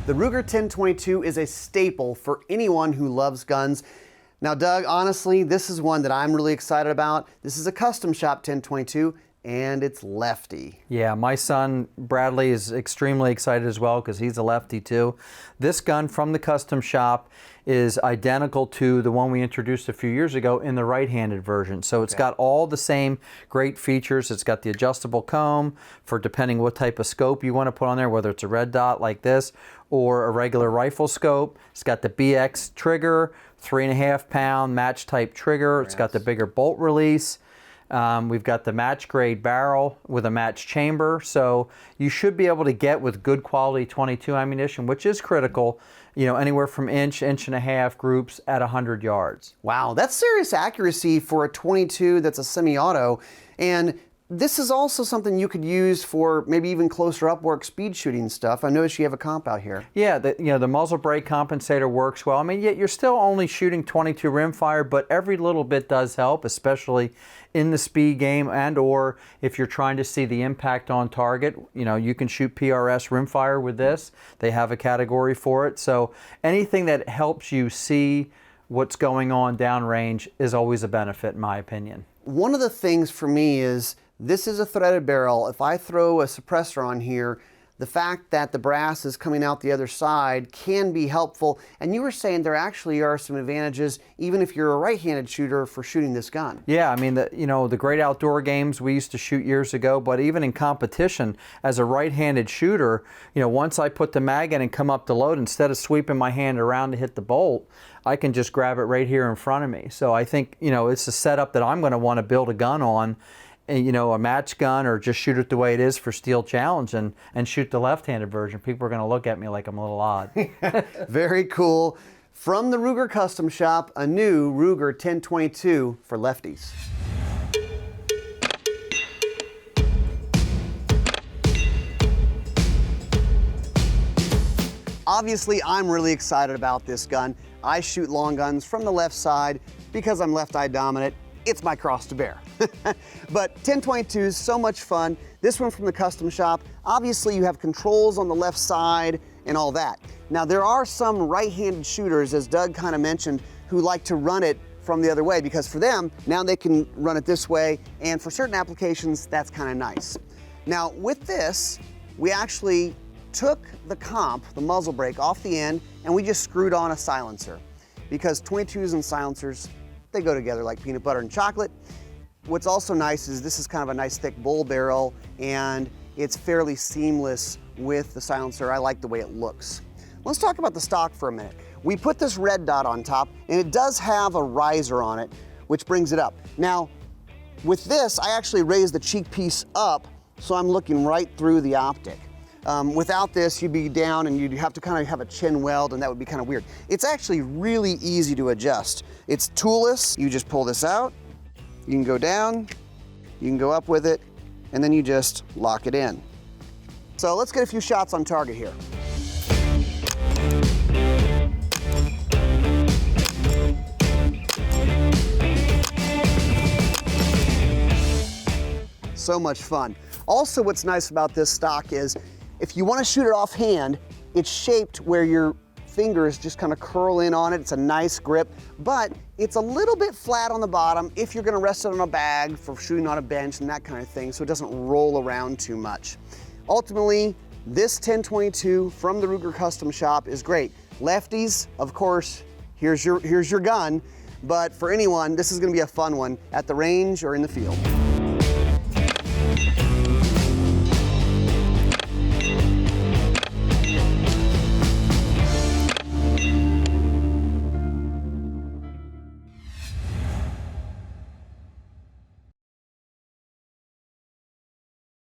The Ruger 1022 is a staple for anyone who loves guns. Now, Doug, honestly, this is one that I'm really excited about. This is a custom shop 1022, and it's lefty. Yeah, my son Bradley is extremely excited as well because he's a lefty too. This gun from the custom shop is identical to the one we introduced a few years ago in the right-handed version. So it's got all the same great features. It's got the adjustable comb for depending what type of scope you want to put on there, whether it's a red dot like this or a regular rifle scope. It's got the BX trigger, 3.5 pound match type trigger. It's got the bigger bolt release. We've got the match grade barrel with a match chamber, so you should be able to get with good quality 22 ammunition, which is critical, you know, anywhere from inch and a half groups at 100 yards. Wow, that's serious accuracy for a 22 that's a semi-auto, and this is also something you could use for maybe even closer up work speed shooting stuff. I noticed you have a comp out here. Yeah, the muzzle brake compensator works well. I mean, yet you're still only shooting 22 rimfire, but every little bit does help, especially in the speed game, and or if you're trying to see the impact on target. You know, you can shoot PRS rimfire with this. They have a category for it. So anything that helps you see what's going on downrange is always a benefit, in my opinion. One of the things for me is this is a threaded barrel. If I throw a suppressor on here, the fact that the brass is coming out the other side can be helpful. And you were saying there actually are some advantages even if you're a right-handed shooter for shooting this gun. Yeah, I mean, the great outdoor games we used to shoot years ago, but even in competition as a right-handed shooter, you know, once I put the mag in and come up to load, instead of sweeping my hand around to hit the bolt, I can just grab it right here in front of me. So I think, you know, it's a setup that I'm going to want to build a gun on, and, you know, a match gun, or just shoot it the way it is for Steel Challenge and shoot the left-handed version. People are going to look at me like I'm a little odd. Very cool. From the Ruger Custom Shop, a new Ruger 1022 for lefties. Obviously, I'm really excited about this gun. I shoot long guns from the left side because I'm left-eye dominant. It's my cross to bear. But 1022 is so much fun. This one from the custom shop, obviously you have controls on the left side and all that. Now there are some right-handed shooters, as Doug kind of mentioned, who like to run it from the other way, because for them, now they can run it this way, and for certain applications, that's kind of nice. Now with this, we actually took the comp, the muzzle brake, off the end, and we just screwed on a silencer, because 22s and silencers, they go together like peanut butter and chocolate. What's also nice is this is kind of a nice thick bull barrel, and it's fairly seamless with the silencer. I like the way it looks. Let's talk about the stock for a minute. We put this red dot on top, and it does have a riser on it, which brings it up. Now, with this, I actually raised the cheek piece up, so I'm looking right through the optic. Without this, you'd be down and you'd have to kind of have a chin weld, and that would be kind of weird. It's actually really easy to adjust. It's toolless. You just pull this out, you can go down, you can go up with it, and then you just lock it in. So let's get a few shots on target here. So much fun. Also, what's nice about this stock is if you want to shoot it offhand, it's shaped where your fingers just kind of curl in on it. It's a nice grip, but it's a little bit flat on the bottom if you're going to rest it on a bag for shooting on a bench and that kind of thing, so it doesn't roll around too much. Ultimately, this 1022 from the Ruger Custom Shop is great. Lefties, of course, here's your gun, but for anyone, this is going to be a fun one at the range or in the field.